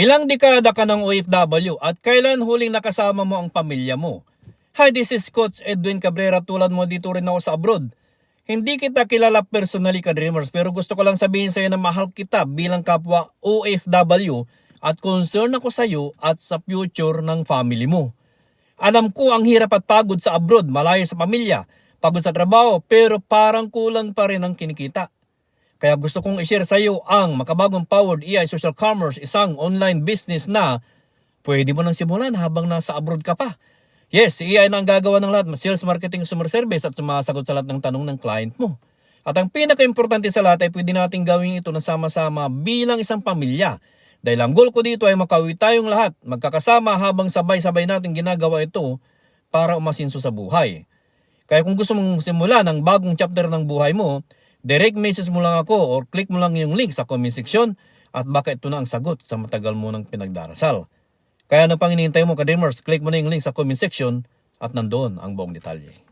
Ilang dekada ka ng OFW at kailan huling nakasama mo ang pamilya mo? Hi, this is Coach Edwin Cabrera, tulad mo dito rin ako sa abroad. Hindi kita kilala personally ka-dreamers, pero gusto ko lang sabihin sa iyo na mahal kita bilang kapwa OFW at concern ako sa iyo at sa future ng family mo. Alam ko ang hirap at pagod sa abroad, malayo sa pamilya, pagod sa trabaho, pero parang kulang pa rin ang kinikita. Kaya gusto kong i-share sa iyo ang makabagong Powered AI Social Commerce, isang online business na pwede mo nang simulan habang nasa abroad ka pa. Yes, si AI na ang gagawa ng lahat, sales, marketing, customer service at sumasagot sa lahat ng tanong ng client mo. At ang pinaka-importante sa lahat ay pwede natin gawin ito na sama-sama bilang isang pamilya. Dahil ang goal ko dito ay makauwi tayong lahat, magkakasama habang sabay-sabay natin ginagawa ito para umasinso sa buhay. Kaya kung gusto mong simulan ang bagong chapter ng buhay mo, direct message mo lang ako or click mo lang yung link sa comment section at baka ito na ang sagot sa matagal mo ng pinagdarasal. Kaya ano pang hinihintay mo ka-dreamers, click mo na yung link sa comment section at nandoon ang buong detalye.